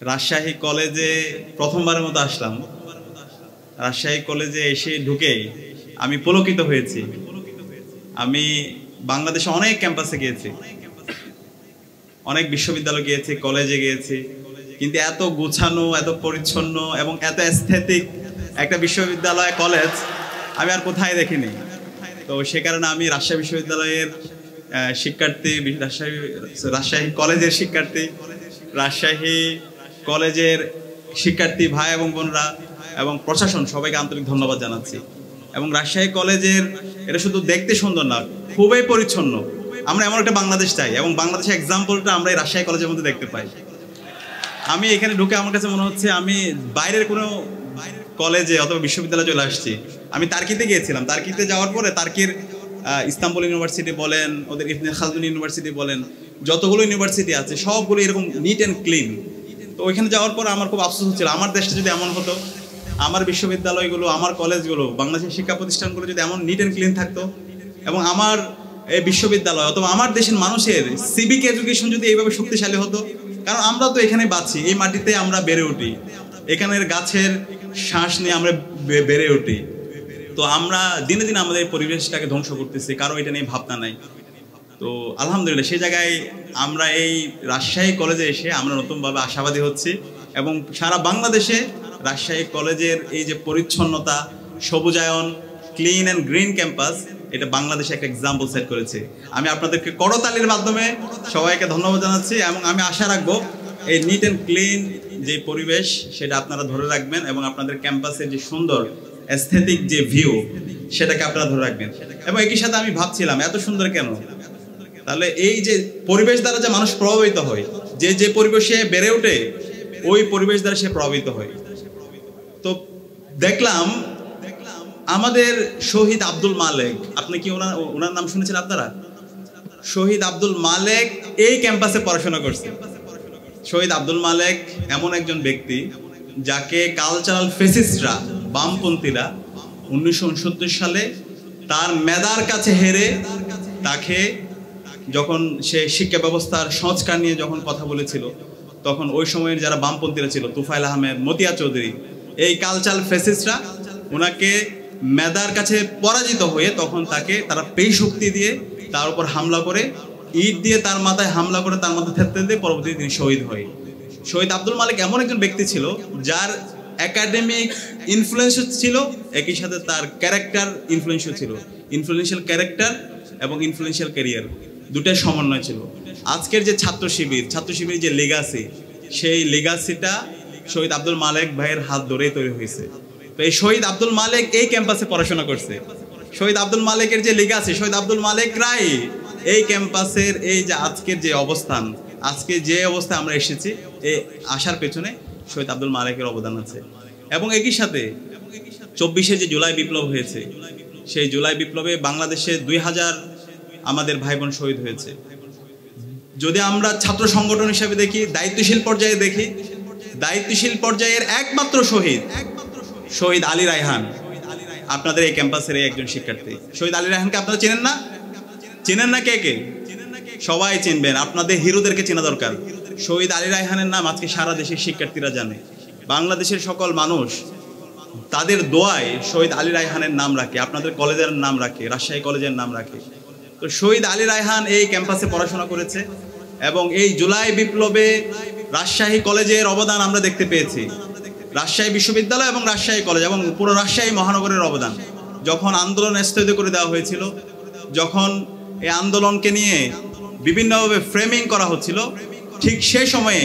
রাজশাহী কলেজে প্রথমবারের মতো আসলাম। রাজশাহী কলেজে এসে ঢুকে আমি পুলকিত হয়েছি। আমি বাংলাদেশে অনেক ক্যাম্পাসে গিয়েছি, অনেক বিশ্ববিদ্যালয় গিয়েছি, কলেজে গিয়েছি, কিন্তু এত গুছানো, এত পরিচ্ছন্ন এবং এত অ্যাস্থেটিক একটা বিশ্ববিদ্যালয় কলেজ আমি আর কোথায় দেখিনি। তো সে কারণে আমি রাজশাহী বিশ্ববিদ্যালয়ের শিক্ষার্থী, রাজশাহী কলেজের শিক্ষার্থী, রাজশাহী কলেজের শিক্ষার্থী ভাই এবং বোনরা এবং প্রশাসন সবাইকে আন্তরিক ধন্যবাদ জানাচ্ছি। এবং রাজশাহী কলেজের এটা শুধু দেখতে সুন্দর না, খুবই পরিচ্ছন্ন। আমরা এমন একটা বাংলাদেশ চাই এবং বাংলাদেশের এক্সাম্পলটা আমরা এই রাজশাহী কলেজের মধ্যে দেখতে পাই। আমি এখানে ঢুকে আমার কাছে মনে হচ্ছে আমি বাইরের কোনো কলেজে অথবা বিশ্ববিদ্যালয়ে চলে আসছি। আমি তার্কিতে গিয়েছিলাম, তার্কিতে যাওয়ার পরে তার্কির ইস্তাম্বুল ইউনিভার্সিটি বলেন, ওদের ইবনে খালদুন ইউনিভার্সিটি বলেন, যতগুলো ইউনিভার্সিটি আছে সবগুলো এরকম নিট অ্যান্ড ক্লিন। তো ওইখানে যাওয়ার পর আমার খুব আফসোস হচ্ছিল, আমার দেশটা যদি এমন হতো, আমার বিশ্ববিদ্যালয়গুলো, আমার কলেজগুলো, বাংলাদেশের শিক্ষা প্রতিষ্ঠানগুলো যদি এমন নিট অ্যান্ড ক্লিন থাকতো এবং আমার এই বিশ্ববিদ্যালয় অথবা আমার দেশের মানুষের সিভিক এডুকেশন যদি এইভাবে শক্তিশালী হতো। কারণ আমরা তো এখানে বাঁচি, এই মাটিতে আমরা বেড়ে উঠি, এখানের গাছের শ্বাস নিয়ে আমরা বেড়ে উঠি। তো আমরা দিনে দিনে আমাদের পরিবেশটাকে ধ্বংস করতেছি, কারো এটা নিয়ে ভাবনা নাই। তো আলহামদুলিল্লাহ সেই জায়গায় আমরা এই রাজশাহী কলেজে এসে আমরা নতুনভাবে আশাবাদী হচ্ছি এবং সারা বাংলাদেশে রাজশাহী কলেজের এই যে পরিচ্ছন্নতা, সবুজায়ন, ক্লিন অ্যান্ড গ্রিন ক্যাম্পাস, এটা বাংলাদেশে একটা এক্সাম্পল সেট করেছে। আমি আপনাদেরকে করতালির মাধ্যমে সবাইকে ধন্যবাদ জানাচ্ছি এবং আমি আশা রাখবো এই নিট অ্যান্ড ক্লিন যে পরিবেশ সেটা আপনারা ধরে রাখবেন এবং আপনাদের ক্যাম্পাসের যে সুন্দর অ্যাস্থেটিক যে ভিউ সেটাকে আপনারা ধরে রাখবেন। এবং একই সাথে আমি ভাবছিলাম এত সুন্দর কেন, তাহলে এই যে পরিবেশ দ্বারা যে মানুষ প্রভাবিত হয়, যে যে পরিবেশে বেড়ে ওঠে ওই পরিবেশ দ্বারা সে প্রভাবিত হয়। তো দেখলাম আমাদের শহীদ আব্দুল মালেক, আপনি কি ওনার নাম শুনেছেন আপনারা? শহীদ আব্দুল মালেক এই ক্যাম্পাসে পড়াশোনা করছে। শহীদ আব্দুল মালেক এমন একজন ব্যক্তি যাকে কালচারাল ফেসিস্টরা, বামপন্থীরা 1969 সালে তার মেধার কাছে হেরে তাকে, যখন সে শিক্ষা ব্যবস্থার সংস্কার নিয়ে যখন কথা বলেছিল, তখন ওই সময়ের যারা বামপন্থীরা ছিল, তুফাইল আহমেদ, মতিয়া চৌধুরী, এই কালচারাল ফেসিস্টরা ওনাকে মেধার কাছে পরাজিত হয়ে তখন তাকে তারা পেই শক্তি দিয়ে তার উপর হামলা করে, ইট দিয়ে তার মাথায় হামলা করে, তার মাথা থেততে দিয়ে পরবর্তীতে তিনি শহীদ হয়। শহীদ আব্দুল মালেক এমন একজন ব্যক্তি ছিল যার একাডেমিক ইনফ্লুয়েন্স ছিল, একই সাথে তার ক্যারেক্টার ইনফ্লুয়েন্সও ছিল। ইনফ্লুয়েন্সিয়াল ক্যারেক্টার এবং ইনফ্লুয়েন্সিয়াল ক্যারিয়ার দুটাই সমন্বয় ছিল। আজকের যে ছাত্র শিবির যে লেগাসি, সেই লেগাসিটা শহীদ আব্দুল মালেক ভাইয়ের হাত ধরেই তৈরি হয়েছে। তো এই শহীদ আব্দুল মালেক এই ক্যাম্পাসে পড়াশোনা করছে। শহীদ আব্দুল মালেকের যে লেগাসি, শহীদ আব্দুল মালেক রাই এই ক্যাম্পাসের এই যে আজকের যে অবস্থান, আজকে যে অবস্থায় আমরা এসেছি, এই আসার পেছনে শহীদ আব্দুল মালেকের অবদান আছে। এবং একই সাথে 24শে যে জুলাই বিপ্লব হয়েছে, সেই জুলাই বিপ্লবে বাংলাদেশে 2000 আমাদের ভাই বোন শহীদ হয়েছে। যদি আমরা ছাত্র সংগঠন হিসেবে দেখি, দায়িত্বশীল পর্যায়ে দেখি, দায়িত্বশীল পর্যায়ের একমাত্র শহীদ আলী রায়হান আপনাদের এই ক্যাম্পাসের একজন শিক্ষার্থী। শহীদ আলী রায়হানকে আপনারা চেনেন না? চেনেন না? কে কে? সবাই চিনবেন। আপনাদের হিরোদেরকে চেনা দরকার। শহীদ আলী রায়হানের নাম আজকে সারা দেশের শিক্ষার্থীরা জানে। বাংলাদেশের সকল মানুষ তাদের দোয়ায় শহীদ আলী রায়হানের নাম রাখে, আপনাদের কলেজের নাম রাখে, রাজশাহী কলেজের নাম রাখে। তো শহীদ আলী রায়হান এই ক্যাম্পাসে পড়াশোনা করেছে এবং এই জুলাই বিপ্লবে রাজশাহী কলেজের অবদান আমরা দেখতে পেয়েছি। রাজশাহী বিশ্ববিদ্যালয় এবং রাজশাহী কলেজ এবং পুরো রাজশাহী মহানগরের অবদান। যখন আন্দোলন স্থগিত করে দেওয়া হয়েছিল, যখন এই আন্দোলনকে নিয়ে বিভিন্নভাবে ফ্রেমিং করা হচ্ছিল, ঠিক সেই সময়ে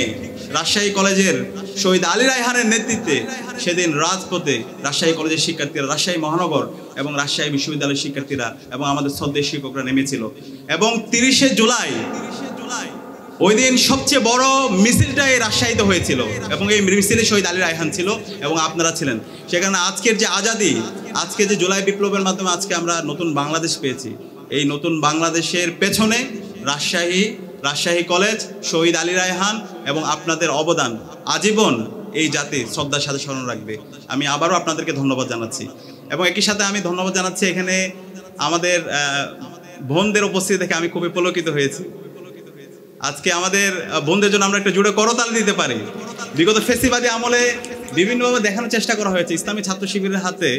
রাজশাহী কলেজের শহীদ আলী রায়হানের নেতৃত্বে সেদিন রাজপথে রাজশাহী কলেজের শিক্ষার্থীরা, রাজশাহী মহানগর এবং রাজশাহী বিশ্ববিদ্যালয়ের শিক্ষার্থীরা এবং আমাদের শ্রদ্ধেয় শিক্ষকরা নেমেছিল। এবং 30শে জুলাই ওই দিন সবচেয়ে বড় মিছিলটাই রাজশাহীতে হয়েছিল এবং এই মিছিলে শহীদ আলী রায়হান ছিল এবং আপনারা ছিলেন। সেখানে আজকের যে আজাদি, আজকে যে জুলাই বিপ্লবের মাধ্যমে আজকে আমরা নতুন বাংলাদেশ পেয়েছি, এই নতুন বাংলাদেশের পেছনে রাজশাহী কলেজ, শহীদ আলী রায়হান এবং আপনাদের অবদান আজীবন এই জাতি শ্রদ্ধার সাথে স্মরণ রাখবে। আমি আবারও আপনাদেরকে ধন্যবাদ জানাচ্ছি এবং একই সাথে আমি ধন্যবাদ জানাচ্ছি এখানে আমাদের বোনদের উপস্থিতি দেখে আমি খুবই পুলকিত হয়েছি। আজকে আমাদের বোনদের জন্য আমরা একটা জোরে করতালি দিতে পারি। বিগত ফেসিবাদী আমলে বিভিন্নভাবে দেখানোর চেষ্টা করা হয়েছে ইসলামী ছাত্র শিবিরের হাতে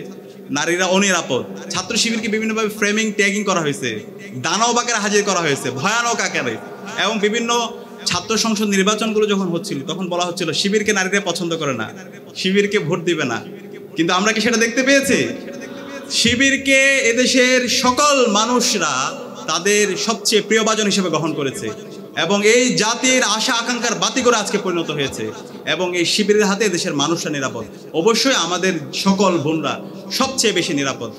নারীরা অনিরাপদ। ছাত্র শিবিরকে বিভিন্নভাবে ফ্রেমিং ট্যাগিং করা হয়েছে, দানব আকারে হাজির করা হয়েছে, ভয়ানক আকারে। এবং বিভিন্ন ছাত্র সংসদ নির্বাচনগুলো যখন হচ্ছিল তখন বলা হচ্ছিল শিবিরকে নারীরা পছন্দ করে না, শিবিরকে ভোট দিবে না। কিন্তু আমরা কি সেটা দেখতে পেয়েছি? শিবিরকে এদেশের সকল মানুষরা তাদের সবচেয়ে প্রিয়ভাজন হিসেবে গ্রহণ করেছে এবং এই জাতির আশা আকাঙ্ক্ষার বাতি করে আজকে পরিণত হয়েছে। এবং এই শিবিরের হাতে দেশের মানুষরা নিরাপদ। অবশ্যই আমাদের সকল বোনরা সবচেয়ে বেশি নিরাপদ।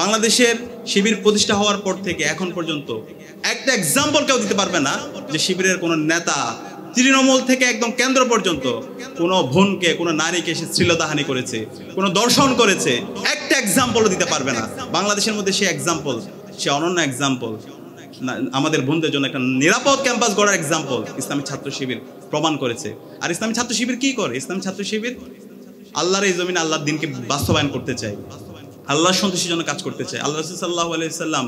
বাংলাদেশের শিবির প্রতিষ্ঠা হওয়ার পর থেকে এখন পর্যন্ত একটা এক্সাম্পল কেউ দিতে পারবে না যে শিবিরের কোনো নেতা তৃণমূল থেকে একদম কেন্দ্র পর্যন্ত কোনো বোনকে, কোনো নারীকে সে শ্লীলতাহানি করেছে, কোনো দর্শন করেছে, একটা এক্সাম্পলও দিতে পারবে না। বাংলাদেশের মধ্যে সে এক্সাম্পল, সে অনন্য এক্সাম্পল, আমাদের বোনদের জন্য একটা নিরাপদ ক্যাম্পাস গড়ার এক্সাম্পল ইসলামী ছাত্র শিবির প্রমাণ করেছে। আর ইসলামী ছাত্র শিবির কি করে? ইসলামী ছাত্র শিবির আল্লাহর এই জমিনে আল্লাহর দিনকে বাস্তবায়ন করতে চায়, আল্লাহর সন্তুষ্টির জন্য কাজ করতে চায়। আল্লাহ রাসূল সাল্লাল্লাহু আলাইহি সাল্লাম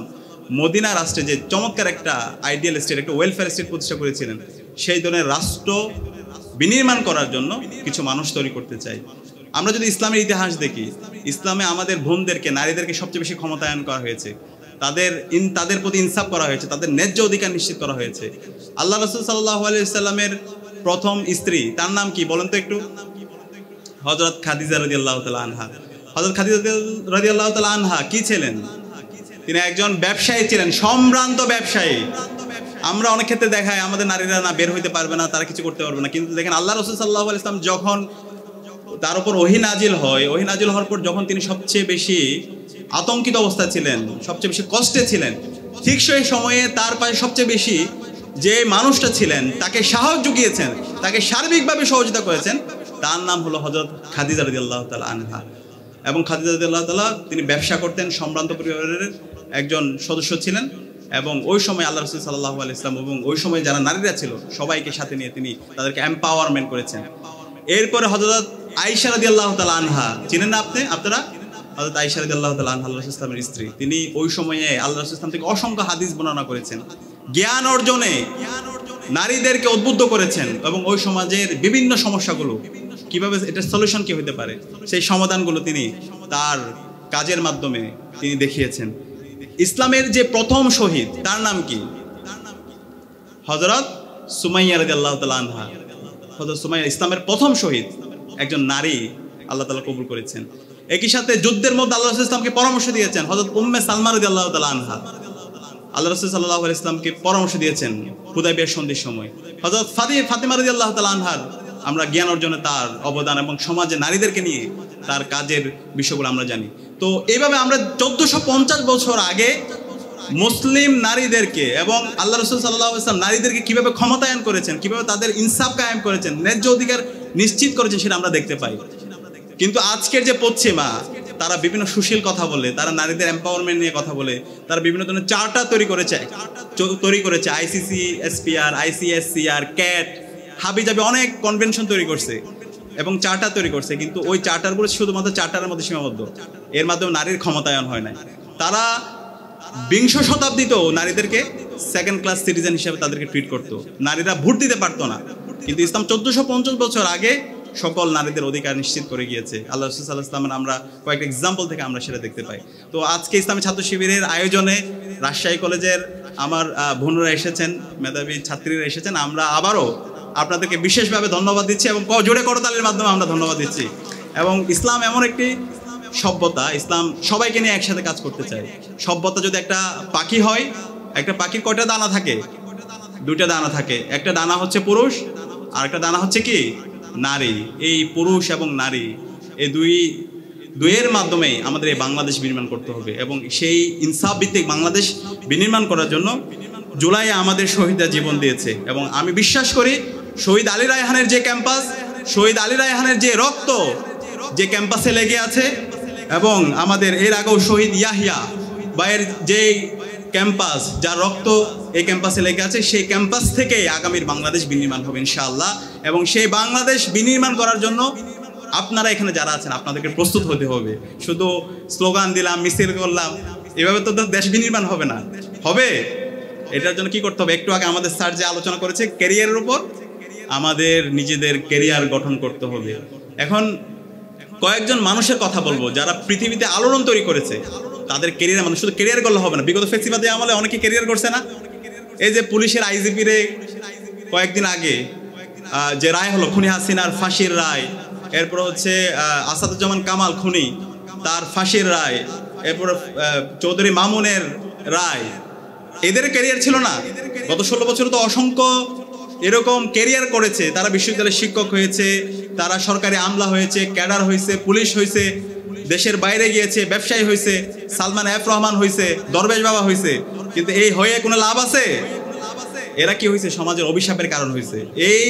মদিনা রাষ্ট্রে যে চমৎকার একটা আইডিয়াল স্টেট, একটা ওয়েলফেয়ার স্টেট প্রতিষ্ঠা করেছিলেন, সেই ধরনের রাষ্ট্র বিনির্মাণ করার জন্য কিছু মানুষ তৈরি করতে চাই। আমরা যদি ইসলামের ইতিহাস দেখি, ইসলামে আমাদের বোনদেরকে, নারীদেরকে সবচেয়ে বেশি ক্ষমতায়ন করা হয়েছে, তাদের প্রতি ইনসাফ করা হয়েছে, তাদের ন্যায্য অধিকার নিশ্চিত করা হয়েছে। আল্লাহ রাসূল সাল্লাল্লাহু আলাইহি সাল্লামের প্রথম স্ত্রী, তার নাম কি বলেন তো একটু? হযরত খাদিজা রাদিয়াল্লাহু তাআলা আনহা। হযরত খাদিজা রাদিয়াল্লাহু তাআলা আনহা কি ছিলেন? তিনি একজন ব্যবসায়ী ছিলেন, সম্ভ্রান্ত ব্যবসায়ী। আমরা অনেক ক্ষেত্রে দেখাই আমাদের নারীরা না বের হইতে পারবে না, তারা কিছু করতে পারবে না। কিন্তু দেখেন আল্লাহ রাসূল সাল্লাল্লাহু আলাইহি সাল্লাম যখন তার উপর ওহী নাজিল হয়, ওহী নাজিল হওয়ার পর যখন তিনি সবচেয়ে বেশি আতঙ্কিত অবস্থায় ছিলেন, সবচেয়ে বেশি কষ্টে ছিলেন, ঠিক সেই সময়ে তার পাশে সবচেয়ে বেশি যে মানুষটা ছিলেন, তাকে সাহস জুগিয়েছেন, তাকে সার্বিকভাবে সহযোগিতা করেছেন, তার নাম হলো হযরত খাদিজা রাদিয়াল্লাহু তাআলা আনহা। এবং খাদিজা রাদিয়াল্লাহু তাআলা তিনি ব্যবসা করতেন, সম্ভ্রান্ত পরিবারের একজন সদস্য ছিলেন। এবং ওই সময় আল্লাহ রাসূল সাল্লাল্লাহু আলাইহি ওয়াসাল্লাম এবং ওই সময় যারা নারীরা ছিল সবাইকে সাথে নিয়ে তিনি তাদেরকে এম্পাওয়ারমেন্ট করেছেন। এরপরে হযরত আয়েশা রাদিয়াল্লাহু তাআলা আনহা, চিনেন না আপনারা? হযরত আয়েশা রাদিয়াল্লাহু তাআলা আনহা আল্লাহ রাসূল সাল্লাল্লাহু আলাইহি ওয়াসাল্লামের স্ত্রী। তিনি ওই সময়ে আল্লাহ রাসূল সাল্লাল্লাহু আলাইহি ওয়াসাল্লাম থেকে অসংখ্য হাদিস বর্ণনা করেছেন, জ্ঞান অর্জনে নারীদেরকে উদ্বুদ্ধ করেছেন এবং ওই সমাজের বিভিন্ন সমস্যাগুলো কিভাবে এটার সলিউশন কি হতে পারে সেই সমাধানগুলো তিনি তার কাজের মাধ্যমে তিনি দেখিয়েছেন। ইসলামের যে প্রথম শহীদ তার নাম কি? হযরত সুমাইয়া রাদিয়াল্লাহু তাআলা আনহা। হযরত সুমাইয়া ইসলামের প্রথম শহীদ, একজন নারী আল্লাহ তাআলা কবুল করেছেন। একই সাথে যুদ্ধের মধ্যে আল্লাহ রাসূল ইসলামকে পরামর্শ দিয়েছেন হযরত উম্মে সালমা রাদিয়াল্লাহু তাআলা আনহা। আল্লাহ রাসূল সাল্লাল্লাহু আলাইহি ওয়াসাল্লামকে পরামর্শ দিয়েছেন হুদায়বিয়ার সন্ধির সময়। হযরত ফাতিমা রাদিয়াল্লাহু তাআলা আনহার আমরা জ্ঞান অর্জনে তার অবদান এবং সমাজে নারীদেরকে নিয়ে তার কাজের বিষয়গুলো আমরা জানি। তো এইভাবে আমরা 1450 বছর আগে মুসলিম নারীদেরকে এবং আল্লাহ রাসূল সাল্লাল্লাহু আলাইহি ওয়াসাল্লাম নারীদেরকে কিভাবে ক্ষমতায়ন করেছেন, কিভাবে তাদের ইনসাফ কায়েম করেছেন, ন্যায্য অধিকার নিশ্চিত করেছেন, সেটা আমরা দেখতে পাই। কিন্তু আজকের যে পশ্চিমা, তারা বিভিন্ন সুশীল কথা বলে, তারা নারীদের এম্পাওয়ারমেন্ট নিয়ে কথা বলে, তারা বিভিন্ন ধরনের চার্টার তৈরি করেছে আইসিসি, এসপিআর, আইসিএসসিআর, ক্যাট, হাবিজাবি অনেক কনভেনশন তৈরি করছে এবং চার্টার তৈরি করছে। কিন্তু ওই চার্টারগুলো শুধুমাত্র চার্টারের মধ্যে সীমাবদ্ধ, এর মাধ্যমে নারীর ক্ষমতায়ন হয় না। তারা বিংশ শতাব্দীতেও নারীদেরকে সেকেন্ড ক্লাস সিটিজেন হিসেবে তাদেরকে ট্রিট করতো, নারীরা ভোট দিতে পারতো না। কিন্তু ইসলাম 1450 বছর আগে সকল নারীদের অধিকার নিশ্চিত করে গিয়েছে। আল্লাহ রাসূল সাল্লাল্লাহু আলাইহি ওয়াসাল্লামের আমরা কয়েকটা এক্সাম্পল থেকে আমরা সেটা দেখতে পাই। তো আজকে ইসলামী ছাত্র শিবিরের আয়োজনে রাজশাহী কলেজের আমার বোনরা এসেছেন, মেধাবী ছাত্রীরা এসেছেন। আমরা আবারও আপনাদেরকে বিশেষভাবে ধন্যবাদ দিচ্ছি এবং জোরে করতালির মাধ্যমে আমরা ধন্যবাদ দিচ্ছি। এবং ইসলাম এমন একটি সভ্যতা, ইসলাম সবাইকে নিয়ে একসাথে কাজ করতে চায়। সভ্যতা যদি একটা পাখি হয়, একটা পাখির কয়টা দানা থাকে? দুইটা দানা থাকে, একটা দানা হচ্ছে পুরুষ আর একটা দানা হচ্ছে কি নারী। এই পুরুষ এবং নারী এই দুইয়ের মাধ্যমে আমাদের এই বাংলাদেশ বিনির্মাণ করতে হবে এবং সেই ইনসাফ ভিত্তিক বাংলাদেশ বিনির্মাণ করার জন্য জুলাইয়ে আমাদের শহীদরা জীবন দিয়েছে। এবং আমি বিশ্বাস করি শহীদ আলী রায়হানের যে ক্যাম্পাস, শহীদ আলী রায়হানের যে রক্ত যে ক্যাম্পাসে লেগে আছে এবং আমাদের এর আগেও শহীদ ইয়াহিয়া ভাইয়ের যে ক্যাম্পাস, যার রক্ত এই ক্যাম্পাসে লেগে আছে, সেই ক্যাম্পাস থেকেই আগামীর বাংলাদেশ বিনির্মাণ হবে ইনশাআল্লাহ। এবং সেই বাংলাদেশ বিনির্মাণ করার জন্য আপনারা এখানে যারা আছেন আপনাদেরকে প্রস্তুত হতে হবে। শুধু স্লোগান দিলাম, মিছিল করলাম, এভাবে তো দেশ বিনির্মাণ হবে না। হবে এটার জন্য কি করতে হবে? একটু আগে আমাদের স্যার যে আলোচনা করেছে ক্যারিয়ারের উপর, আমাদের নিজেদের কেরিয়ার গঠন করতে হবে। এখন কয়েকজন মানুষের কথা বলবো যারা পৃথিবীতে আলোড়ন তৈরি করেছে, তাদের কেরিয়ার, মানুষ শুধু কেরিয়ার করলে হবে না। বিগত ফেসিবাদী আমলে অনেকে কেরিয়ার করছে না? এই যে পুলিশের আইজিপি রে কয়েকদিন আগে যে রায় হলো, খুনি হাসিনার ফাঁসির রায়, এরপর হচ্ছে আসাদুজ্জামান কামাল খুনি, তার ফাঁসির রায়, এরপর চৌধুরী মামুনের রায়, এদের ক্যারিয়ার ছিল না? গত 16 বছর তো অসংখ্য এরকম ক্যারিয়ার করেছে, তারা বিশ্ববিদ্যালয়ের শিক্ষক হয়েছে, তারা সরকারি আমলা হয়েছে, ক্যাডার হয়েছে, পুলিশ হয়েছে, দেশের বাইরে গিয়েছে, ব্যবসায়ী হয়েছে, সালমান এফ রহমান হয়েছে, দরবেশ বাবা হয়েছে। কিন্তু এই হয়ে কোনো লাভ আছে? এরা কি হয়েছে? সমাজের অভিশাপের কারণ হয়েছে। এই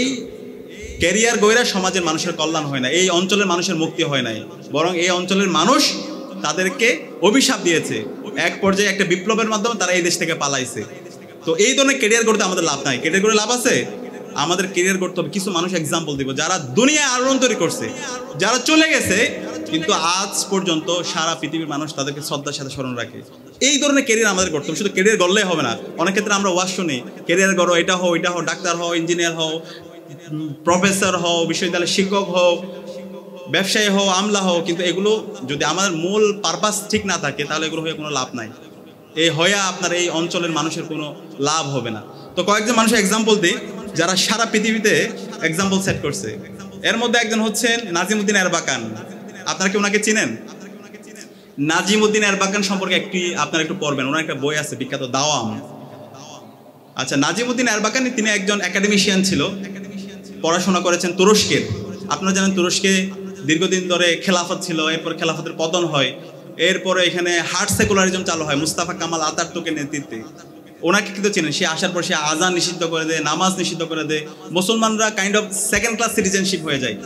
ক্যারিয়ার গইরা সমাজের মানুষের কল্যাণ হয় না, এই অঞ্চলের মানুষের মুক্তি হয় নাই, বরং এই অঞ্চলের মানুষ তাদেরকে অভিশাপ দিয়েছে। এক পর্যায়ে একটা বিপ্লবের মাধ্যমে তারা এই দেশ থেকে পালাইছে। তো এই ধরনের ক্যারিয়ার করতে আমাদের লাভ নাই। ক্যারিয়ার করে লাভ আছে? আমাদের ক্যারিয়ার করতে হবে। কিছু মানুষ এক্সাম্পল দিব যারা দুনিয়ায় আলোড়ন তৈরি করছে, যারা চলে গেছে, কিন্তু আজ পর্যন্ত সারা পৃথিবীর মানুষ তাদেরকে শ্রদ্ধার সাথে স্মরণ রাখে। এই ধরনের ক্যারিয়ার আমাদের করতে হবে। শুধু ক্যারিয়ার গড়লেই হবে না। অনেক ক্ষেত্রে আমরা ওয়াজ শুনি, ক্যারিয়ার গড়ো, এটা হও, এটা হও, ডাক্তার হও, ইঞ্জিনিয়ার হও, প্রফেসর হও, বিশ্ববিদ্যালয়ের শিক্ষক হও, ব্যবসায়ী হও, আমলা হও, কিন্তু এগুলো যদি আমাদের মূল পারপাস ঠিক না থাকে তাহলে এগুলো হয়ে কোনো লাভ নাই। এই হয়ে আপনার এই অঞ্চলের মানুষের কোনো লাভ হবে না। তো কয়েকজন মানুষের এক্সাম্পল দিই যারা সারা পৃথিবীতে এক্সাম্পল সেট করছে। এর মধ্যে একজন হচ্ছেন নাজিমউদ্দিন এরবাকান। আপনারা কি ওনাকে চিনেন? নাজিমউদ্দিন এরবাকান সম্পর্কে আপনারা একটু পড়বেন, ওনার একটা বই আছে বিখ্যাত, দাওয়াম। আচ্ছা, নাজিমউদ্দিন এরবাকান তিনি একজন একাডেমিশিয়ান ছিল, পড়াশোনা করেছেন তুরস্কের। আপনারা জানেন তুরস্কে দীর্ঘদিন ধরে খেলাফত ছিল, এরপর খেলাফতের পতন হয়, এরপরে এখানে হার্ড সেকুলারিজম চালু হয় মুস্তাফা কামাল আতাতুর্কের নেতৃত্বে। ওনাকে কিন্তু চেনেন। সে আসার পর সে আজান নিষিদ্ধ করে দেয়, নামাজ নিষিদ্ধ করে দেয়, মুসলমানরা kind of second class citizenship হয়ে যায়।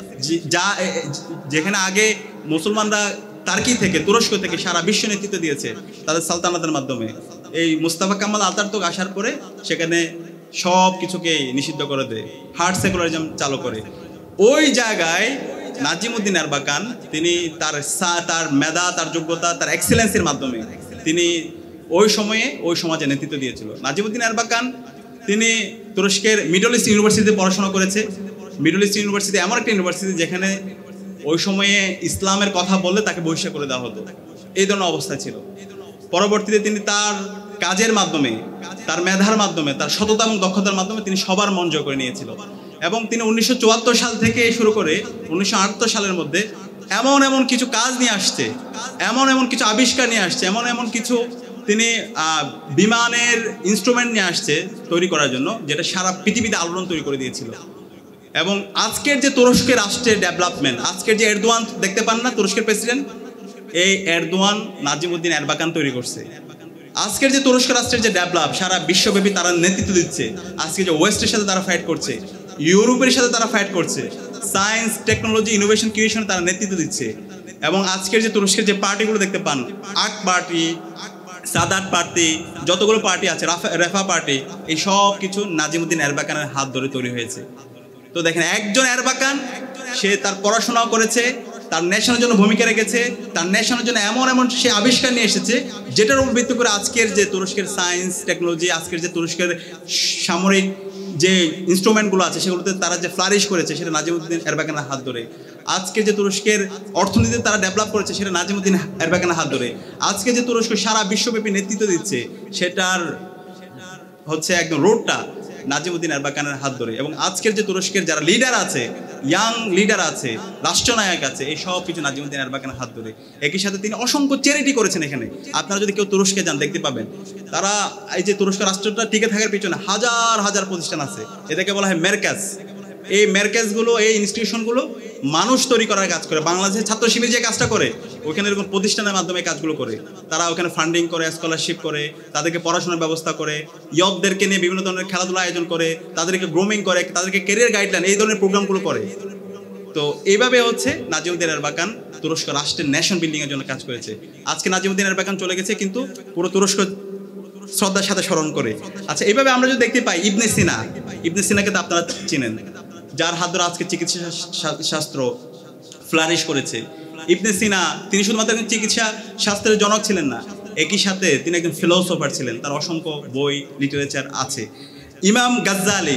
যেখানে আগে মুসলমানরা টার্কি থেকে, তুরস্ক থেকে সারা বিশ্ব নেতৃত্ব দিয়েছে তাদের সালতানাতের মাধ্যমে, এই মুস্তাফা কামাল আতাতুর্ক আসার পরে সেখানে সব কিছুকে নিষিদ্ধ করে দেয়, হার্ড সেকুলারিজম চালু করে। ওই জায়গায় নাজিমউদ্দিন এরবাকান তিনি তার মেধা, তার যোগ্যতা, তার এক্সেলেন্সের মাধ্যমে তিনি ওই সময়ে ওই সমাজে নেতৃত্ব দিয়েছিল। নাজিমউদ্দিন এরবাকান তিনি তুরস্কের মিডল ইস্ট ইউনিভার্সিটিতে পড়াশোনা করেছে। মিডল ইস্ট ইউনিভার্সিটি এমন একটা ইউনিভার্সিটি যেখানে ওই সময়ে ইসলামের কথা বললে তাকে বহিষ্কার করে দেওয়া হতো, এই ধরনের অবস্থা ছিল। পরবর্তীতে তিনি তার কাজের মাধ্যমে, তার মেধার মাধ্যমে, তার সততা এবং দক্ষতার মাধ্যমে তিনি সবার মন জয় করে নিয়েছিল। এবং তিনি 1974 সাল থেকে শুরু করে 1978 সালের মধ্যে এমন এমন কিছু কাজ নিয়ে আসছে, এমন এমন কিছু আবিষ্কার নিয়ে আসছে, এমন এমন কিছু তিনি বিমানের ইনস্ট্রুমেন্ট নিয়ে আসছে তৈরি করার জন্য, যেটা সারা পৃথিবীতে আলোড়ন তৈরি করে দিয়েছিল। এবং আজকের যে তুরস্কের রাষ্ট্রের ডেভেলপমেন্ট, আজকের যে এরদোয়ান দেখতে পান না তুরস্কের প্রেসিডেন্ট, এই এরদোয়ান নাজিমউদ্দিন এরবাকান তৈরি করছে। আজকের যে তুরস্ক রাষ্ট্রের যে ডেভেলপ, সারা বিশ্বব্যাপী তারা নেতৃত্ব দিচ্ছে। আজকে যে ওয়েস্টের সাথে তারা ফাইট করছে, ইউরোপের সাথে তারা ফাইট করছে, সায়েন্স, টেকনোলজি, ইনোভেশন, ক্রিয়েশন তারা নেতৃত্ব দিচ্ছে। এবং আজকের যে তুরস্কের যে পার্টিগুলো দেখতে পান, আক পার্টি, সাদাত পার্টি, যতগুলো পার্টি আছে, রেফা পার্টি, এই সব কিছু নাজিমউদ্দিন এরবাকানের হাত ধরে তৈরি হয়েছে। তো দেখেন, একজন এরবাকান, সে তার পড়াশোনাও করেছে, তার নেশনের জন্য ভূমিকা রেখেছে, তার নেশনের জন্য এমন এমন সে আবিষ্কার নিয়ে এসেছে যেটার উপর ভিত্তি করে আজকের যে তুরস্কের সায়েন্স, টেকনোলজি, আজকের যে তুরস্কের সামরিক যে ইনস্ট্রুমেন্টগুলো আছে সেগুলোতে তারা যে ফ্লারিশ করেছে সেটা নাজিমউদ্দিন এরবাকানের হাত ধরে। আজকে যে তুরস্কের অর্থনীতি তারা ডেভেলপ করেছে সেটা নাজিমউদ্দিন এরবাকানের হাত ধরে। আজকে যে তুরস্ক সারা বিশ্বব্যাপী নেতৃত্ব দিচ্ছে সেটার হচ্ছে একদম রোডটা নাজিমউদ্দিন এরবাকানের হাত ধরে। এবং আজকের যে তুরস্কের যারা লিডার আছে, ইয়াং লিডার আছে, রাষ্ট্রনায়ক আছে, এই সব কিছু নাজিমউদ্দিন এরবাকানের হাত ধরে। একই সাথে তিনি অসংখ্য চ্যারিটি করেছেন। এখানে আপনারা যদি কেউ তুরস্কে যান দেখতে পাবেন, তারা এই যে তুরস্ক রাষ্ট্রটা টিকে থাকার পিছনে হাজার হাজার প্রতিষ্ঠান আছে, এটাকে বলা হয় মেরকাজ। এই মেরকাজগুলো, এই ইনস্টিটিউশনগুলো মানুষ তৈরি করার কাজ করে। বাংলাদেশের ছাত্র শিবির যে কাজটা করে, ওইখানে এরকম প্রতিষ্ঠানের মাধ্যমে কাজগুলো করে। তারা ওখানে ফান্ডিং করে, স্কলারশিপ করে, তাদেরকে পড়াশোনার ব্যবস্থা করে, ইয়কদেরকে নিয়ে বিভিন্ন ধরনের খেলাধুলা আয়োজন করে, তাদেরকে গ্রোমিং করে, তাদেরকে ক্যারিয়ার গাইডলাইন, এই ধরনের প্রোগ্রামগুলো করে। তো এইভাবে হচ্ছে নাজিমউদ্দিন এরবাকান তুরস্ক রাষ্ট্রের নেশন বিল্ডিংয়ের জন্য কাজ করেছে। আজকে নাজিমউদ্দিন এরবাকান চলে গেছে, কিন্তু পুরো তুরস্ক শ্রদ্ধার সাথে স্মরণ করে। আচ্ছা, এইভাবে আমরা যদি দেখতে পাই ইবনে সিনা, ইবনে সিনাকে তো আপনারা চিনেন, যার হাত ধরে আজকে চিকিৎসা শাস্ত্র ফ্লারিশ করেছে। ইবনে সিনা তিনি শুধুমাত্র একজন চিকিৎসা শাস্ত্রের জনক ছিলেন না, একই সাথে তিনি একজন ফিলোসোফার ছিলেন। তার অসংখ্য বই, লিটারেচার আছে। ইমাম গাজ্জালি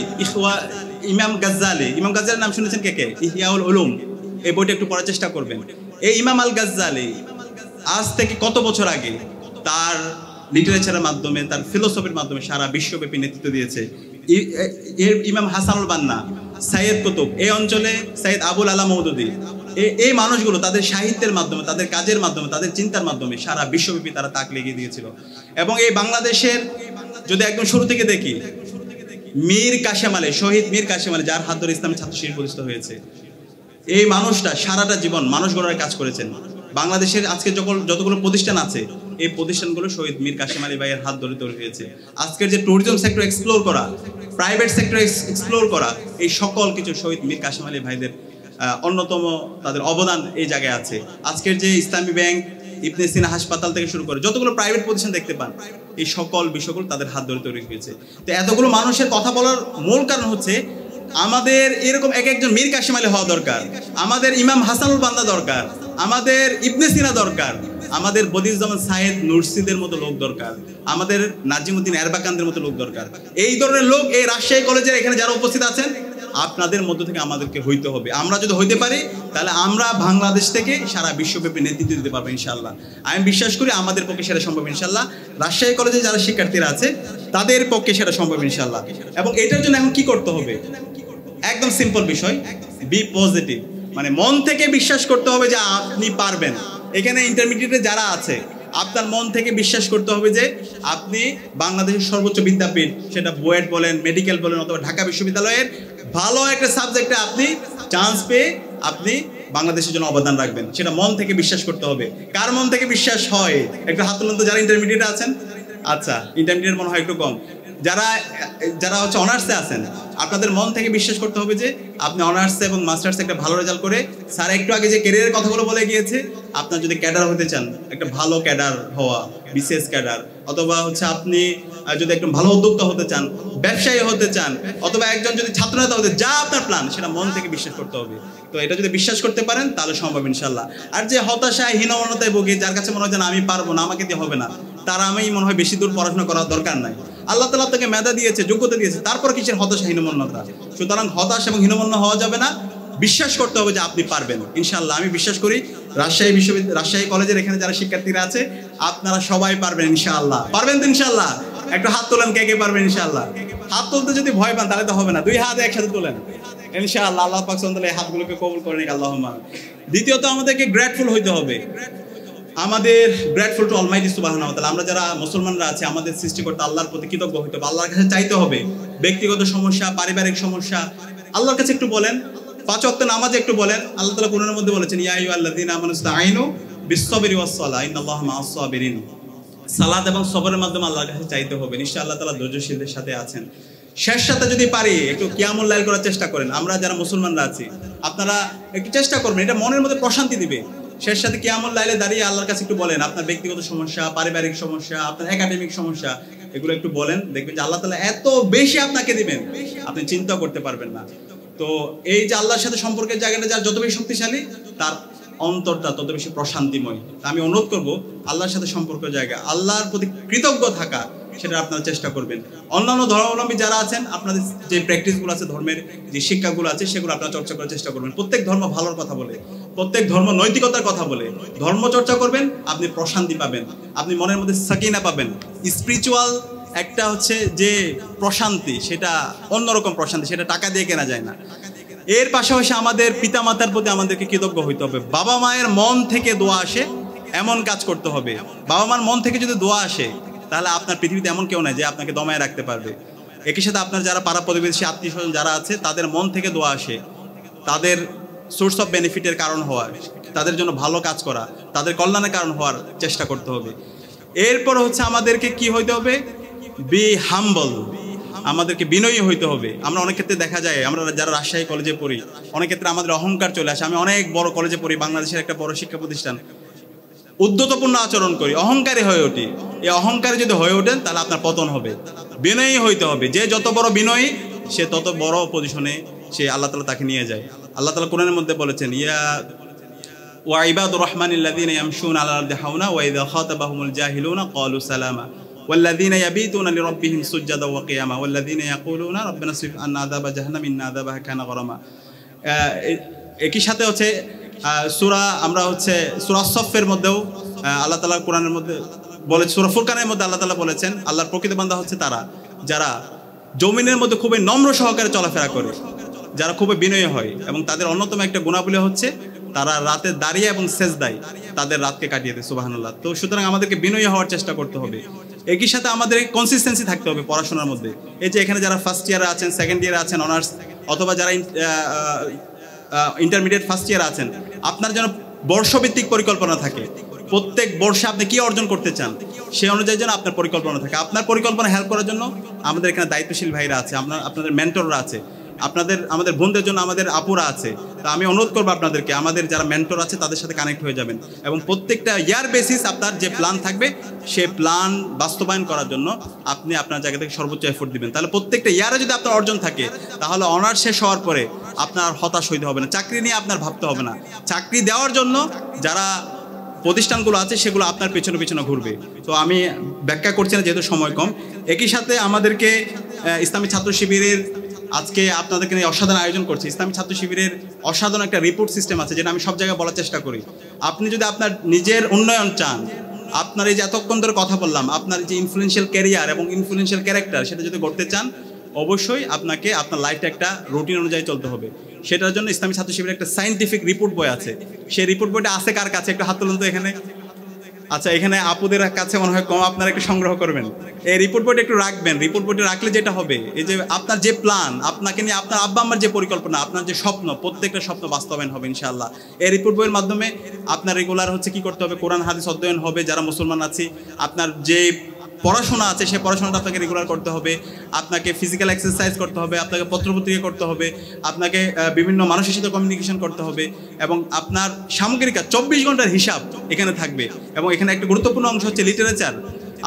ইমাম গাজ্জালির নাম শুনেছেন কে কে? ইহইয়াউল উলুম, এই বইটা একটু পড়ার চেষ্টা করবেন। এই ইমাম আল গাজ্জালি আজ থেকে কত বছর আগে তার লিটারেচারের মাধ্যমে, তার ফিলোসফির মাধ্যমে সারা বিশ্বব্যাপী নেতৃত্ব দিয়েছে। ইমাম হাসানুল বান্না, সাইয়েদ কুতুব, এই অঞ্চলে সাইয়েদ আবুল আলা মওদুদি, এই মানুষগুলো তাদের সাহিত্যের মাধ্যমে, তাদের কাজের মাধ্যমে, তাদের চিন্তার মাধ্যমে সারা বিশ্বব্যাপী তারা তাক লেগে দিয়েছিল। এবং এই বাংলাদেশের যদি একদম শুরু থেকে দেখি, মীর কাশেম আলী, শহীদ মীর কাশেম আলী, যার হাত ধরে ইসলামী ছাত্র শিবির প্রতিষ্ঠিত হয়েছে, এই মানুষটা সারাটা জীবন মানুষ গড়ার কাজ করেছেন। বাংলাদেশের আজকে যতগুলো প্রতিষ্ঠান আছে, এই প্রতিষ্ঠানগুলো শহীদ মীর কাশেম আলী ভাইয়ের হাত ধরে তৈরি হয়েছে। আজকের যে ট্যুরিজম সেক্টর এক্সপ্লোর করা, প্রাইভেট সেক্টর এক্সপ্লোর করা, এই সকল কিছু শহীদ মীর কাশেম আলী ভাইদের অন্যতম তাদের অবদান এই জায়গায় আছে। আজকের যে ইসলামী ব্যাংক, ইবনে সিনা হাসপাতাল থেকে শুরু করে যতগুলো প্রাইভেট প্রতিষ্ঠান দেখতে পান, এই সকল বিষয়গুলো তাদের হাত ধরে তৈরি হয়েছে। তো এতগুলো মানুষের কথা বলার মূল কারণ হচ্ছে আমাদের এরকম এক একজন মীর কাশেম আলী হওয়া দরকার, আমাদের ইমাম হাসানুল বান্দা দরকার, আমাদের ইবনে সিনা দরকার, আমাদের বদিউজ্জামান সাইয়েদ নুরসিদের মতো লোক দরকার, আমাদের নাজিমউদ্দিন এরবাকানদের মতো লোক দরকার। এই ধরনের লোক এই রাজশাহী কলেজের এখানে যারা উপস্থিত আছেন, আপনাদের মধ্য থেকে আমাদেরকে হইতে হবে। আমরা যদি হইতে পারি, তাহলে আমরা বাংলাদেশ থেকে সারা বিশ্বব্যাপী নেতৃত্ব দিতে পারবো ইনশাআল্লাহ। আমি বিশ্বাস করি আমাদের পক্ষে সেটা সম্ভব ইনশাআল্লাহ। রাজশাহী কলেজে যারা শিক্ষার্থীরা আছে, তাদের পক্ষে সেটা সম্ভব ইনশাআল্লাহ। এবং এটার জন্য এখন কি করতে হবে? একদম সিম্পল বিষয়, বি পজিটিভ, মানে মন থেকে বিশ্বাস করতে হবে যে আপনি পারবেন। এখানে ইন্টারমিডিয়েটে যারা আছে, আপনার মন থেকে বিশ্বাস করতে হবে যে আপনি বাংলাদেশের সর্বোচ্চ বিদ্যাপীঠ, সেটা বুয়েট বলেন, মেডিকেল বলেন, অথবা ঢাকা বিশ্ববিদ্যালয়ের ভালো একটা সাবজেক্টে আপনি চান্স পেয়ে আপনি বাংলাদেশের জন্য অবদান রাখবেন, সেটা মন থেকে বিশ্বাস করতে হবে। কার মন থেকে বিশ্বাস হয়? একটু হাত তুলুন তো যারা ইন্টারমিডিয়েটে আছেন। আচ্ছা, ইন্টারমিডিয়েট মনে হয় একটু কম। যারা হচ্ছে অনার্সে আছেন, আপনাদের মন থেকে বিশ্বাস করতে হবে যে আপনি অনার্সে এবং মাস্টার্সে একটা ভালো রেজাল্ট করে, স্যার একটু আগে যে ক্যারিয়ারের কথাগুলো বলে গিয়েছে, আপনার যদি ক্যাডার হতে চান, একটা ভালো ক্যাডার হওয়া, বিসিএস ক্যাডার, অথবা হচ্ছে আপনি যদি একদম ভালো উদ্যোক্তা হতে চান, ব্যবসায়ী হতে চান, অথবা একজন যদি ছাত্রনেতা হতে, যা আপনার প্ল্যান সেটা মন থেকে বিশ্বাস করতে হবে। তো এটা যদি বিশ্বাস করতে পারেন তাহলে সম্ভব ইনশাল্লাহ। আর যে হতাশায়, হীনমন্যতায় ভোগে, যার কাছে মনে হয় যে আমি পারবো না, আমাকে দিয়ে হবে না, তার আমি মনে হয় বেশি দূর পড়াশোনা করার দরকার নাই। আল্লাহ তাআলা আপনাকে মেধা দিয়েছে, যোগ্যতা দিয়েছে, তারপর কিসের হতাশা, হীনমন্যতা? সুতরাং হতাশ এবং হীনমন্য হওয়া যাবে না, বিশ্বাস করতে হবে যে আপনি পারবেন ইনশাআল্লাহ। আমি বিশ্বাস করি রাজশাহী কলেজের এখানে যারা শিক্ষার্থীরা আছে, আপনারা সবাই পারবেন ইনশাআল্লাহ। পারবেন তো ইনশাআল্লাহ? একটু হাত তোলেন, কে কে পারবেন ইনশাআল্লাহ। হাত তুলতে যদি ভয় পান তাহলে তো হবে না, দুই হাত একসাথে তোলেন ইনশাআল্লাহ। আল্লাহ পাক সুবহানাহু ওয়া তাআলা এই হাতগুলোকে কবুল করে নিক, আল্লাহুম্মা। দ্বিতীয়ত আমাদেরকে গ্রেটফুল হইতে হবে। আমাদের গ্রেটফুল টু অলমাইটি সুবহানাহু ওয়া তাআলা। আমরা যারা মুসলমানরা আছি, আমাদের সৃষ্টিকর্তা আল্লাহর প্রতি কৃতজ্ঞ হইতে হবে, আল্লাহর কাছে চাইতে হবে। ব্যক্তিগত সমস্যা, পারিবারিক সমস্যা আল্লাহর কাছে একটু বলেন। 5 ওয়াক্ত নামাজে একটু বলেন। আল্লাহ তাআলা কোরআনের মধ্যে বলেছেন, ইয়া আইয়ুহাল্লাযীনা আমানু ইসতাঈনু বিস-সাবরি ওয়াস-সালাহ ইন্নাল্লাহা মা'আস-সাবিরিন। সালাত এবং সবরের মাধ্যমে আল্লাহর কাছে চাইতে হবে। নিশ্চয়ই আল্লাহ তাআলা ধৈর্যশীলদের সাথে আছেন। শেষ সাথে যদি পারি একটু কিয়ামুল লাইল করার চেষ্টা করেন। আমরা যারা মুসলমানরা আছি, আপনারা একটু চেষ্টা করবেন, এটা মনের মধ্যে প্রশান্তি দিবে। শেষ সাথে কিয়ামুল লাইলে দাঁড়িয়ে আল্লাহর কাছে একটু বলেন আপনার ব্যক্তিগত সমস্যা, পারিবারিক সমস্যা, আপনার একাডেমিক সমস্যা, এগুলো একটু বলেন। দেখবেন যে আল্লাহ তাআলা এত বেশি আপনাকে দিবেন, আপনি চিন্তা করতে পারবেন না। তো এই যে আল্লাহর সাথে সম্পর্কের জায়গাটা যার যত বেশি শক্তিশালী, তার অন্তরটা তত বেশি প্রশান্তিময়। আমি অনুরোধ করব, আল্লাহর সাথে সম্পর্কের জায়গা, আল্লাহর প্রতি কৃতজ্ঞ থাকা, সেটা আপনারা চেষ্টা করবেন। অন্যান্য ধর্মাবলম্বী যারা আছেন, আপনাদের যে প্র্যাকটিসগুলো আছে, ধর্মের যে শিক্ষাগুলো আছে, সেগুলো আপনারা চর্চা করার চেষ্টা করবেন। প্রত্যেক ধর্ম ভালোর কথা বলে, প্রত্যেক ধর্ম নৈতিকতার কথা বলে ধর্ম চর্চা করবেন, আপনি প্রশান্তি পাবেন, আপনি মনের মধ্যে সাকিনা পাবেন। স্পিরিচুয়াল একটা হচ্ছে যে প্রশান্তি, সেটা অন্যরকম প্রশান্তি, সেটা টাকা দিয়ে কেনা যায় না। এর পাশাপাশি আমাদের পিতামাতার প্রতি আমাদেরকে কৃতজ্ঞ হইতে হবে। বাবা মায়ের মন থেকে দোয়া আসে এমন কাজ করতে হবে। বাবা মার মন থেকে যদি দোয়া আসে, তাহলে আপনার পৃথিবীতে এমন কেউ নাই যে আপনাকে দমায় রাখতে পারবে। একই সাথে আপনার যারা পাড়া প্রতিবেশী, আত্মীয় স্বজন যারা আছে, তাদের মন থেকে দোয়া আসে, তাদের সোর্স অফ বেনিফিটের কারণ হওয়ার, তাদের জন্য ভালো কাজ করা, তাদের কল্যাণের কারণ হওয়ার চেষ্টা করতে হবে। এরপর হচ্ছে আমাদেরকে কি হইতে হবে? বি হাম্বল, আমাদেরকে বিনয়ী হইতে হবে। আমরা অনেক ক্ষেত্রে দেখা যায়, আমরা যারা রাজশাহী কলেজে পড়ি, অনেক ক্ষেত্রে আমাদের অহংকার চলে আসে। আমি অনেক বড় কলেজে পড়ি, বাংলাদেশের একটা বড় শিক্ষা প্রতিষ্ঠান, উদ্ধতপূর্ণ আচরণ করি, অহংকারী হয়ে উঠি। এই অহংকারী যদি হয়ে ওঠেন, তাহলে আপনার পতন হবে। বিনয়ী হইতে হবে। যে যত বড় বিনয়ী, সে তত বড় পজিশনে সে আল্লাহ তাআলা তাকে নিয়ে যায়। আল্লাহ তাআলা কোরআনের মধ্যে বলেছেন, ইয়া ওয়া ইবাদুর রহমানিল্লাযীনা ইয়ামশুনা আলাল আরদি হাওনা ওয়া ইযা খাতাবাহুমুল জাহিলুনা ক্বালু সালামা। ওয়াল্লাযীনা ইয়াবিতুনা লিরাব্বিহিম সুজদান ওয়া কিয়ামা ওয়াল্লাযীনা ইয়াকুলুনা রাব্বানা সরিফ আন্না আযাবা জাহান্নাম ইন্না আযাবাহা কানা গরামা। একই সাথে হচ্ছে আমরা সূরা সফের মধ্যেও আল্লাহ তাআলা কোরআনের মধ্যে বলে, সূরা ফুরকানের মধ্যে আল্লাহ তাআলা বলেছেন আল্লাহর প্রকৃত বান্দা হচ্ছে তারা যারা জমিনের মধ্যে খুবই নম্র সহকারে চলাফেরা করে, যারা খুবই বিনয়ী হয়, এবং তাদের অন্যতম একটা গুণাবলী হচ্ছে তারা রাতে দাঁড়িয়ে এবং সেজদায় তাদের রাতকে কাটিয়ে দেয়। সুবহানাল্লাহ। তো সুতরাং আমাদেরকে বিনয়ী হওয়ার চেষ্টা করতে হবে। একই সাথে আমাদের কনসিস্টেন্সি থাকতে হবে পড়াশোনার মধ্যে। এই যে এখানে যারা ফার্স্ট ইয়ারে আছেন, সেকেন্ড ইয়ারে আছেন অনার্স, অথবা যারা ইন্টারমিডিয়েট ফার্স্ট ইয়ারে আছেন, আপনার যেন বর্ষভিত্তিক পরিকল্পনা থাকে। প্রত্যেক বর্ষে আপনি কি অর্জন করতে চান সেই অনুযায়ী যেন আপনার পরিকল্পনা থাকে। আপনার পরিকল্পনা হেল্প করার জন্য আমাদের এখানে দায়িত্বশীল ভাইরা আছে, আপনাদের মেন্টররা আছে, আমাদের বোনদের জন্য আমাদের আপুরা আছে। তা আমি অনুরোধ করবো আপনাদেরকে আমাদের যারা মেন্টর আছে তাদের সাথে কানেক্ট হয়ে যাবেন, এবং প্রত্যেকটা ইয়ার বেসিস আপনার যে প্ল্যান থাকবে সেই প্ল্যান বাস্তবায়ন করার জন্য আপনি আপনার জায়গা থেকে সর্বোচ্চ এফোর্ট দিবেন। তাহলে প্রত্যেকটা ইয়ারে যদি আপনার অর্জন থাকে তাহলে অনার্স শেষ হওয়ার পরে আপনার হতাশ হইতে হবে না, চাকরি নিয়ে আপনার ভাবতে হবে না। চাকরি দেওয়ার জন্য যারা প্রতিষ্ঠানগুলো আছে সেগুলো আপনার পেছনে পেছনে ঘুরবে। তো আমি ব্যাখ্যা করছি না যেহেতু সময় কম। একই সাথে আমাদেরকে ইসলামী ছাত্র শিবিরের আজকে আপনাদেরকে নিয়ে অসাধারণ আয়োজন করছে। ইসলামী ছাত্র শিবিরের অসাধারণ একটা রিপোর্ট সিস্টেম আছে, যেটা আমি সব জায়গায় বলার চেষ্টা করি। আপনি যদি আপনার নিজের উন্নয়ন চান, আপনার এই যে এতক্ষণ ধরে কথা বললাম, আপনার যে ইনফ্লুয়েন্সিয়াল ক্যারিয়ার এবং ইনফ্লুয়েন্সিয়াল ক্যারেক্টার সেটা যদি করতে চান, অবশ্যই আপনাকে আপনার লাইফটা একটা রুটিন অনুযায়ী চলতে হবে। সেটার জন্য ইসলামী ছাত্র শিবিরের একটা সায়েন্টিফিক রিপোর্ট বই আছে। সেই রিপোর্ট বইটা আছে কার কাছে? একটু হাত তুলুন তো এখানে। আচ্ছা, এখানে আপুদের কাছে মনে হয় কম, আপনারা একটু সংগ্রহ করবেন। এই রিপোর্ট বইটা একটু রাখবেন। রিপোর্ট বইটা রাখলে যেটা হবে, এই যে আপনার যে প্ল্যান, আপনাকে নিয়ে আপনার আব্বা আম্মার যে পরিকল্পনা, আপনার যে স্বপ্ন, প্রত্যেকটা স্বপ্ন বাস্তবায়ন হবে ইনশাআল্লাহ। এই রিপোর্ট বইয়ের মাধ্যমে আপনার রেগুলার কি করতে হবে, কোরআন হাদিস অধ্যয়ন হবে। যারা মুসলমান আছি, আপনার যে পড়াশোনা আছে সেই পড়াশোনাটা আপনাকে রেগুলার করতে হবে, আপনাকে ফিজিক্যাল এক্সারসাইজ করতে হবে, আপনাকে পত্রপত্রিকা করতে হবে, আপনাকে বিভিন্ন মানুষের সাথে কমিউনিকেশন করতে হবে, এবং আপনার সামগ্রিক 24 ঘন্টার হিসাব এখানে থাকবে। এবং এখানে একটা গুরুত্বপূর্ণ অংশ হচ্ছে লিটারেচার।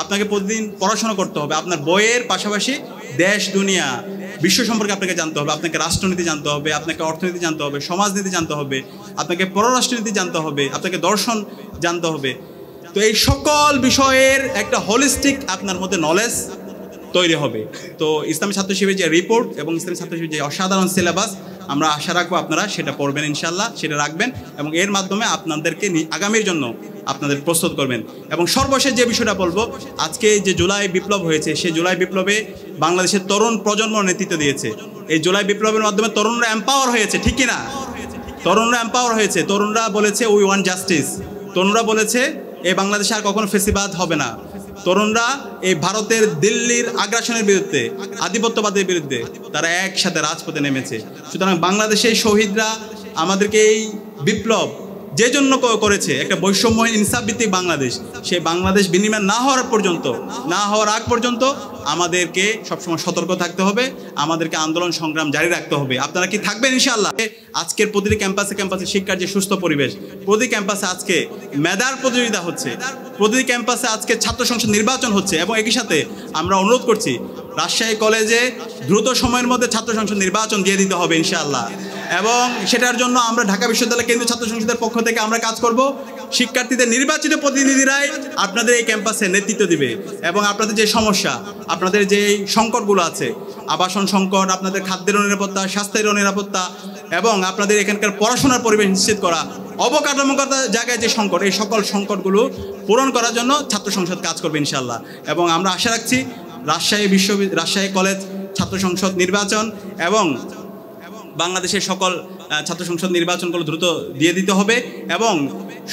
আপনাকে প্রতিদিন পড়াশোনা করতে হবে। আপনার বইয়ের পাশাপাশি দেশ দুনিয়া বিশ্ব সম্পর্কে আপনাকে জানতে হবে, আপনাকে রাষ্ট্রনীতি জানতে হবে, আপনাকে অর্থনীতি জানতে হবে, সমাজনীতি জানতে হবে, আপনাকে পররাষ্ট্রনীতি জানতে হবে, আপনাকে দর্শন জানতে হবে। তো এই সকল বিষয়ের একটা হোলিস্টিক আপনার মধ্যে নলেজ তৈরি হবে। তো ইসলামী ছাত্র শিবিরের যে রিপোর্ট এবং ইসলামী ছাত্র শিবিরের যে অসাধারণ সিলেবাস, আমরা আশা রাখবো আপনারা সেটা পড়বেন ইনশাল্লাহ, সেটা রাখবেন, এবং এর মাধ্যমে আপনাদেরকে আগামীর জন্য আপনাদের প্রস্তুত করবেন। এবং সর্বশেষ যে বিষয়টা বলবো, আজকে যে জুলাই বিপ্লব হয়েছে, সেই জুলাই বিপ্লবে বাংলাদেশের তরুণ প্রজন্ম নেতৃত্ব দিয়েছে। এই জুলাই বিপ্লবের মাধ্যমে তরুণরা এম্পাওয়ার হয়েছে, ঠিক কিনা? তরুণরা এম্পাওয়ার হয়েছে। তরুণরা বলেছে উই ওয়ান্ট জাস্টিস। তরুণরা বলেছে এই বাংলাদেশে আর কখনো ফেসিবাদ হবে না। তরুণরা এই ভারতের দিল্লির আগ্রাসনের বিরুদ্ধে, আধিপত্যবাদের বিরুদ্ধে তারা একসাথে রাজপথে নেমেছে। সুতরাং বাংলাদেশের শহীদরা আমাদেরকে এই বিপ্লব যে জন্য করেছে, একটা বৈষম্যহীন ইনসাফ ভিত্তিক বাংলাদেশ, সেই বাংলাদেশ বিনিময় না হওয়ার আগ পর্যন্ত আমাদেরকে সবসময় সতর্ক থাকতে হবে, আমাদেরকে আন্দোলন সংগ্রাম জারি রাখতে হবে। আপনারা কি থাকবেন ইনশাআল্লাহ? আজকের প্রতিটি ক্যাম্পাসে শিক্ষার যে সুস্থ পরিবেশ, প্রতি ক্যাম্পাসে আজকে মেধার প্রতিযোগিতা হচ্ছে, প্রতিটি ক্যাম্পাসে আজকে ছাত্র সংসদ নির্বাচন হচ্ছে। এবং একই সাথে আমরা অনুরোধ করছি রাজশাহী কলেজে দ্রুত সময়ের মধ্যে ছাত্র সংসদ নির্বাচন দিয়ে দিতে হবে ইনশাআল্লাহ। এবং সেটার জন্য আমরা ঢাকা বিশ্ববিদ্যালয় কেন্দ্রীয় ছাত্র সংসদের পক্ষ থেকে আমরা কাজ করব। শিক্ষার্থীদের নির্বাচিত প্রতিনিধিরাই আপনাদের এই ক্যাম্পাসে নেতৃত্ব দিবে, এবং আপনাদের যে সমস্যা, আপনাদের যে সংকটগুলো আছে, আবাসন সংকট, আপনাদের খাদ্যের নিরাপত্তা, স্বাস্থ্যের নিরাপত্তা, এবং আপনাদের এখানকার পড়াশোনার পরিবেশ নিশ্চিত করা, অবকাঠামোগত জায়গায় যে সংকট, এই সকল সংকটগুলো পূরণ করার জন্য ছাত্র সংসদ কাজ করবে ইনশাআল্লাহ। এবং আমরা আশা রাখছি রাজশাহী কলেজ ছাত্র সংসদ নির্বাচন এবং বাংলাদেশের সকল ছাত্র সংসদ নির্বাচনগুলো দ্রুত দিয়ে দিতে হবে। এবং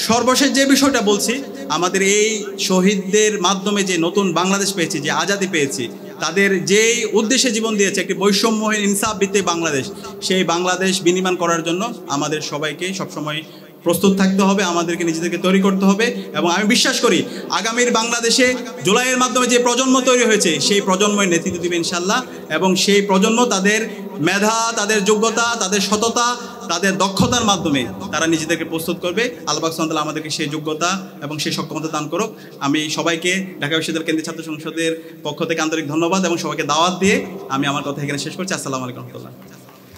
সর্বশেষ যে বিষয়টা বলছি, আমাদের এই শহীদদের মাধ্যমে যে নতুন বাংলাদেশ পেয়েছি, যে আজাদি পেয়েছি, তাদের যেই উদ্দেশ্যে জীবন দিয়েছে, একটি বৈষম্যহীন ইনসাফ ভিত্তিক বাংলাদেশ, সেই বাংলাদেশ বিনির্মাণ করার জন্য আমাদের সবাইকে সবসময় প্রস্তুত থাকতে হবে, আমাদেরকে নিজেদেরকে তৈরি করতে হবে। এবং আমি বিশ্বাস করি আগামীর বাংলাদেশে জুলাইয়ের মাধ্যমে যে প্রজন্ম তৈরি হয়েছে, সেই প্রজন্মের নেতৃত্ব দিবে ইনশাআল্লাহ। এবং সেই প্রজন্ম তাদের মেধা, তাদের যোগ্যতা, তাদের সততা, তাদের দক্ষতার মাধ্যমে তারা নিজেদেরকে প্রস্তুত করবে। আল্লাহ পাক সুবহানাহু ওয়া তাআলা আমাদেরকে সেই যোগ্যতা এবং সেই সক্ষমতা দান করুক। আমি সবাইকে ঢাকা বিশ্ববিদ্যালয় কেন্দ্রীয় ছাত্র সংসদের পক্ষ থেকে আন্তরিক ধন্যবাদ এবং সবাইকে দাওয়াত দিয়ে আমি আমার কথা এখানে শেষ করছি। আসসালামু আলাইকুম ওয়া রাহমাতুল্লাহ।